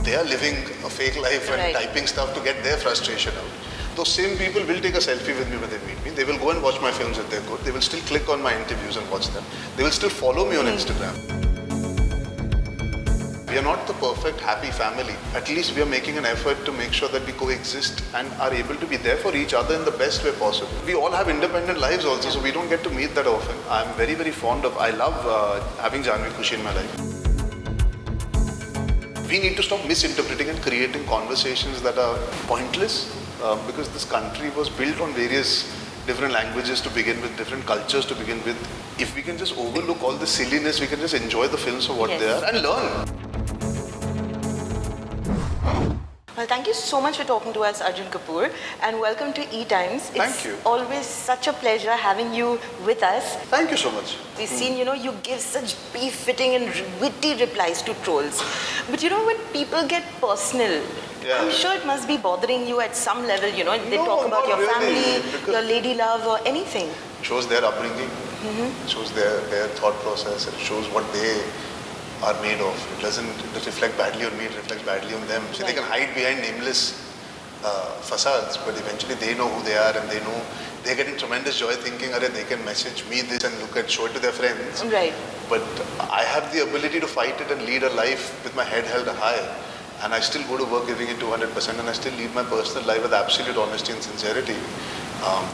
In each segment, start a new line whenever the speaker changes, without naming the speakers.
they are living a fake life and typing stuff to get their frustration out. Those same people will take a selfie with me when they meet me. They will go and watch my films if they're good. They will still click on my interviews and watch them. They will still follow me on Instagram. We are not the perfect, happy family. At least we are making an effort to make sure that we coexist and are able to be there for each other in the best way possible. We all have independent lives also, so we don't get to meet that often. I'm very, very fond of, I love having Janhvi Khushi in my life. We need to stop misinterpreting and creating conversations that are pointless because this country was built on various different languages to begin with, different cultures to begin with. If we can just overlook all the silliness, we can just enjoy the films for what they are and learn.
Well, thank you so much for talking to us, Arjun Kapoor, and welcome to ETimes.
Thank you.
It's always such a pleasure having you with us.
Thank you so much.
We've seen, you give such befitting and witty replies to trolls. But when people get personal, I'm sure it must be bothering you at some level, they talk about your family, your lady love or anything.
It shows their upbringing, it shows their thought process, it shows what they are made of. It doesn't reflect badly on me, it reflects badly on them. So they can hide behind nameless facades, but eventually they know who they are and they know they're getting tremendous joy thinking, they can message me this and show it to their friends.
Right.
But I have the ability to fight it and lead a life with my head held high. And I still go to work giving it 200% and I still lead my personal life with absolute honesty and sincerity.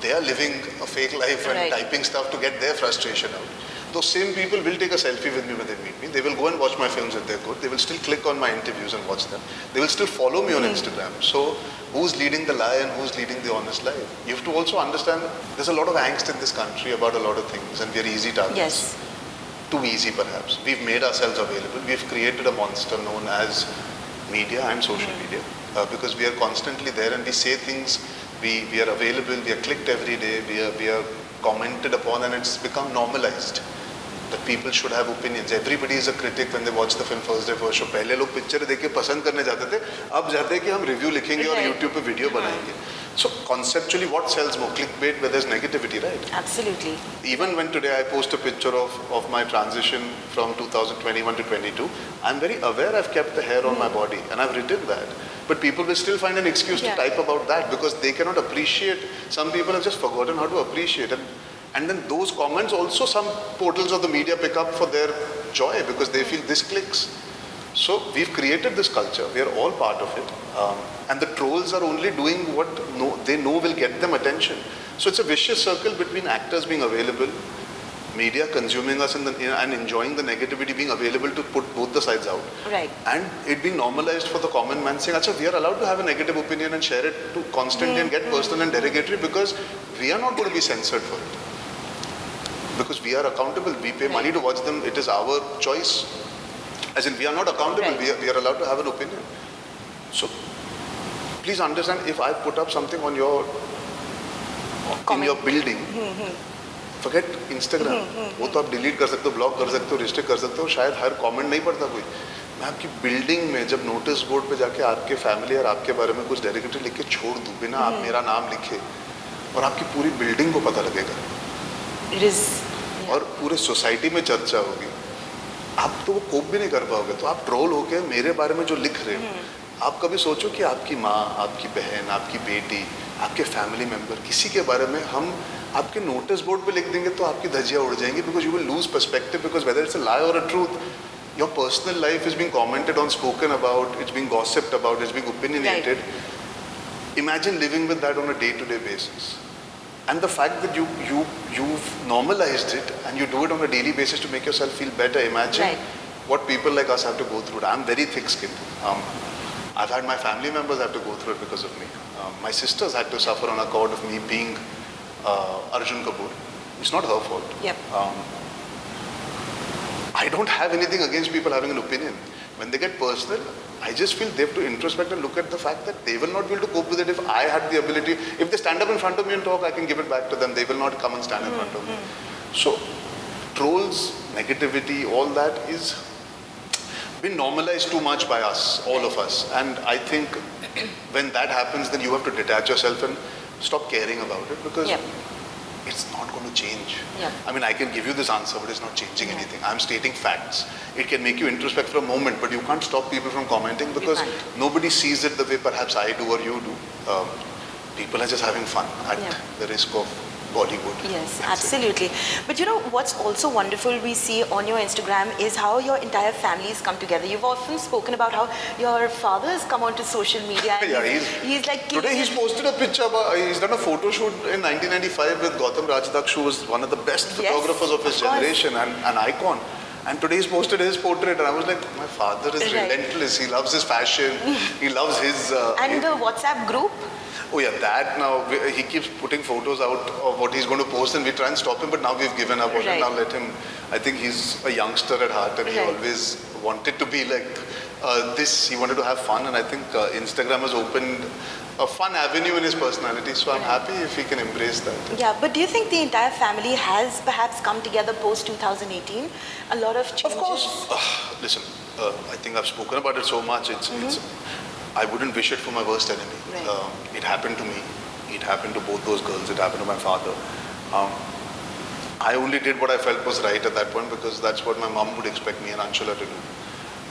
They are living a fake life and typing stuff to get their frustration out. Those same people will take a selfie with me when they meet me. They will go and watch my films if they're good. They will still click on my interviews and watch them. They will still follow me on Instagram. So who's leading the lie and who's leading the honest life? You have to also understand there's a lot of angst in this country about a lot of things and we're easy targets.
Yes.
Too easy perhaps. We've made ourselves available. We've created a monster known as media and social media because we are constantly there and we say things, we are available, we are clicked every day, we are commented upon and it's become normalized that people should have opinions. Everybody is a critic when they watch the film first day first show. पहले लोग picture देख के पसंद करने जाते थे, अब जाते हैं कि हम रिव्यू लिखेंगे और YouTube पे वीडियो बनाएंगे. So conceptually what sells more? Clickbait where there's negativity, right?
Absolutely.
Even when today I post a picture of my transition from 2021 to 22, I'm very aware I've kept the hair on my body and I've written that. But people will still find an excuse to type about that because they cannot appreciate. Some people have just forgotten how to appreciate it. And then those comments also some portals of the media pick up for their joy because they feel this clicks. So we've created this culture. We are all part of it. And the trolls are only doing what they know will get them attention. So it's a vicious circle between actors being available, media consuming us and enjoying the negativity, being available to put both the sides out.
Right.
And it being normalized for the common man saying, Acha, we are allowed to have a negative opinion and share it to constantly and get personal and derogatory because we are not going to be censored for it. Because we are accountable, we pay money to watch them, it is our choice. As in, we are not accountable, we are allowed to have an opinion. So, please understand, if I put up something on your building, forget Instagram. वो तो आप delete कर सकते हो, block कर सकते हो, restrict कर सकते हो, शायद हर comment नहीं पढ़ता कोई. मैं आपकी बिल्डिंग में जब नोटिस बोर्ड पे जाके आपके फैमिली और आपके बारे में कुछ डेरिगेटरी लिख के छोड़ दूँ बिना आप मेरा नाम लिखे और आपकी पूरी बिल्डिंग को पता लगेगा. और पूरे सोसाइटी में चर्चा होगी. आप तो वो कोप भी नहीं कर पाओगे. तो आप ट्रोल होके मेरे बारे में जो लिख रहे हो, आप कभी सोचो कि आपकी माँ, आपकी बहन, आपकी बेटी, आपके फैमिली मेंबर, किसी के बारे में हम आपके नोटिस बोर्ड पे लिख देंगे तो आपकी धज्जियाँ उड़ जाएंगी because you will lose perspective because whether it's a lie or a truth, your personal life is being commented on, spoken about, it's being gossiped about, it's being opinionated. Imagine living with that on a day-to-day basis. And the fact that you've normalized it and you do it on a daily basis to make yourself feel better. Imagine what people like us have to go through. I'm very thick-skinned. I've had my family members have to go through it because of me. My sisters had to suffer on account of me being Arjun Kapoor. It's not her fault.
Yep.
I don't have anything against people having an opinion. When they get personal, I just feel they have to introspect and look at the fact that they will not be able to cope with it if I had the ability. If they stand up in front of me and talk, I can give it back to them. They will not come and stand in front of me. So, trolls, negativity, all that is been normalized too much by us, all of us. And I think when that happens, then you have to detach yourself and stop caring about it because it's not going going to change.
Yeah.
I mean, I can give you this answer, but it's not changing anything. I'm stating facts. It can make you introspect for a moment, but you can't stop people from commenting because nobody sees it the way perhaps I do or you do. People are just having fun at the risk of Bollywood.
Yes, absolutely. But you know, what's also wonderful we see on your Instagram is how your entire family has come together. You've often spoken about how your father has come onto social media. And he's like...
Today he's posted a picture, he's done a photo shoot in 1995 with Gautam Rajdakshu, who was one of the best photographers of his generation and an icon. And today he's posted his portrait and I was like, my father is relentless. He loves his fashion. He loves his...
and the WhatsApp group?
Oh yeah, that now, he keeps putting photos out of what he's going to post and we try and stop him, but now we've given up on it. Now let him, I think he's a youngster at heart and he always wanted to be like this. He wanted to have fun and I think Instagram has opened a fun avenue in his personality. So I'm happy if he can embrace that.
Yeah, but do you think the entire family has perhaps come together post 2018? A lot of changes?
Of course. Listen, I think I've spoken about it so much. It's I wouldn't wish it for my worst enemy. It happened to me. It happened to both those girls. It happened to my father. I only did what I felt was right at that point because that's what my mom would expect me and Anshula to do.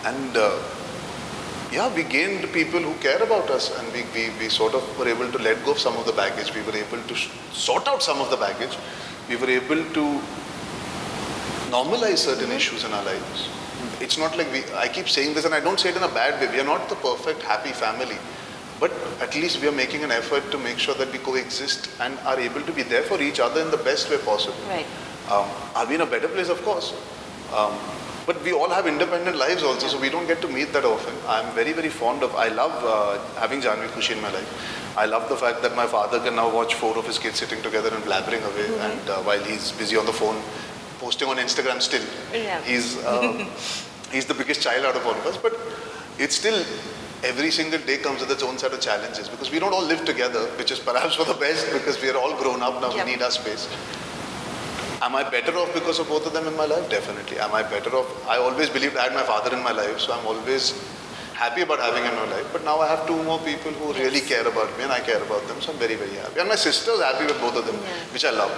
And yeah, we gained people who care about us and we sort of were able to let go of some of the baggage. We were able to sort out some of the baggage. We were able to normalize certain issues in our lives. It's not like I keep saying this and I don't say it in a bad way. We are not the perfect, happy family. But at least we are making an effort to make sure that we coexist and are able to be there for each other in the best way possible.
Right.
Are we in a better place? Of course. But we all have independent lives also, so we don't get to meet that often. I'm very, very fond of, I love having Janhvi Khushi in my life. I love the fact that my father can now watch 4 of his kids sitting together and blabbering away and while he's busy on the phone, posting on Instagram still. He's the biggest child out of all of us, but it's still, every single day comes with its own set of challenges because we don't all live together, which is perhaps for the best because we are all grown up now, we need our space. Am I better off because of both of them in my life? Definitely. Am I better off? I always believed I had my father in my life, so I'm always happy about having him in my life. But now I have 2 more people who really care about me and I care about them, so I'm very, very happy. And my sister is happy with both of them, which I love.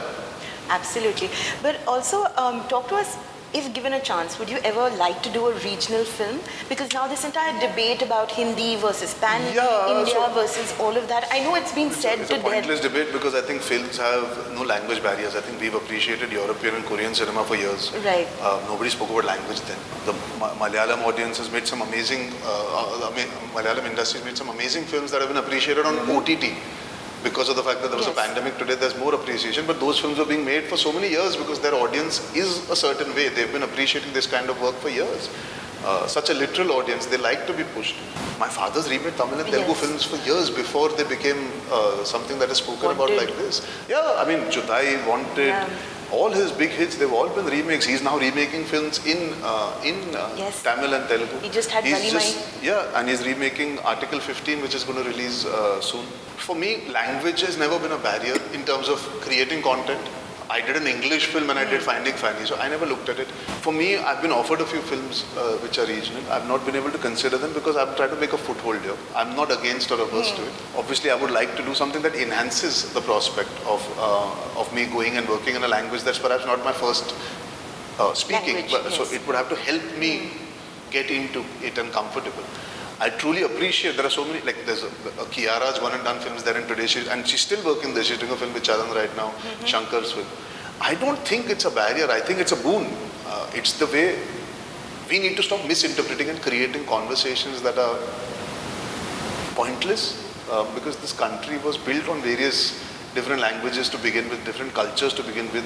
Absolutely. But also, talk to us, if given a chance, would you ever like to do a regional film? Because now this entire debate about Hindi versus pan-India versus all of that, I know it's been said to death.
It's a pointless debate because I think films have no language barriers. I think we've appreciated European and Korean cinema for years.
Right.
Nobody spoke about language then. The Malayalam audience has made some amazing, Malayalam industry has made some amazing films that have been appreciated on OTT. Because of the fact that there was a pandemic today, there's more appreciation. But those films were being made for so many years because their audience is a certain way. They've been appreciating this kind of work for years. Such a literal audience, they like to be pushed. My father's remade Tamil and Telugu films for years before they became something that is spoken about like this. Yeah, I mean, Judai, Wanted, all his big hits, they've all been remakes. He's now remaking films in Tamil and Telugu.
He just had Valimai.
And he's remaking Article 15, which is going to release soon. For me, language has never been a barrier in terms of creating content. I did an English film and I did Finding Fanny, so I never looked at it. For me, I've been offered a few films which are regional. I've not been able to consider them because I've tried to make a foothold here. I'm not against or averse to it. Obviously, I would like to do something that enhances the prospect of me going and working in a language that's perhaps not my first speaking. So it would have to help me get into it and comfortable. I truly appreciate, there are so many, like there's Kiara's one and done films there and today and she's still working there. She's doing a film with Charan right now, Shankar's film. I don't think it's a barrier, I think it's a boon. It's the way we need to stop misinterpreting and creating conversations that are pointless because this country was built on various different languages to begin with, different cultures to begin with.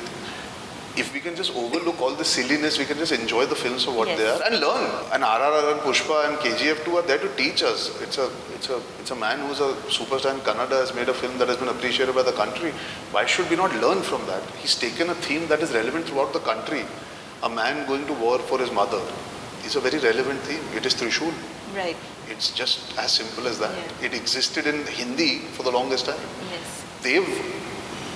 If we can just overlook all the silliness, we can just enjoy the films for what they are and learn. And RRR and Pushpa and KGF 2 are there to teach us. It's a man who's a superstar in Kannada, has made a film that has been appreciated by the country. Why should we not learn from that? He's taken a theme that is relevant throughout the country. A man going to war for his mother is a very relevant theme. It is Trishul.
Right.
It's just as simple as that. It existed in Hindi for the longest time.
Yes.
They've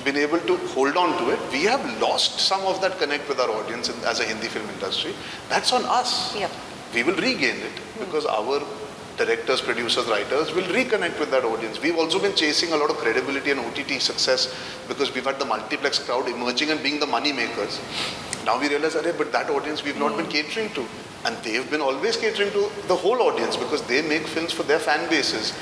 been able to hold on to it. We have lost some of that connect with our audience as a Hindi film industry. That's on us.
Yep.
We will regain it because our directors, producers, writers will reconnect with that audience. We've also been chasing a lot of credibility and OTT success because we've had the multiplex crowd emerging and being the money makers. Now we realize, but that audience we've not been catering to. And they've been always catering to the whole audience because they make films for their fan bases.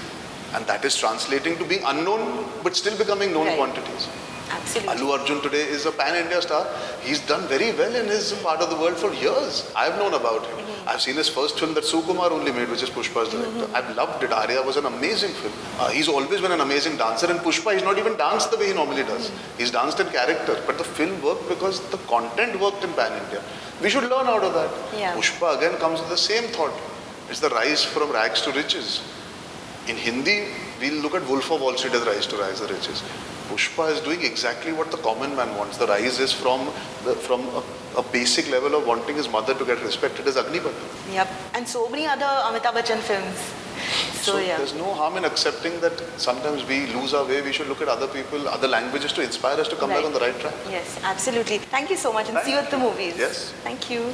And that is translating to being unknown but still becoming known quantities.
Absolutely.
Allu Arjun today is a pan-India star. He's done very well in his part of the world for years. I've known about him. I've seen his first film that Sukumar only made, which is Pushpa's director. I've loved it. Arya was an amazing film. He's always been an amazing dancer. In Pushpa, he's not even danced the way he normally does. He's danced in character. But the film worked because the content worked in pan-India. We should learn out of that.
Yeah.
Pushpa again comes with the same thought. It's the rise from rags to riches. In Hindi, we'll look at Wolf of Wall Street as rise to riches. Pushpa is doing exactly what the common man wants. The rise is from a basic level of wanting his mother to get respected as Agnipath.
Yep. And so many other Amitabh Bachchan films. So
there's no harm in accepting that sometimes we lose our way. We should look at other people, other languages to inspire us to come back on the right track.
Yes, absolutely. Thank you so much and see you at the movies.
Yes.
Thank you.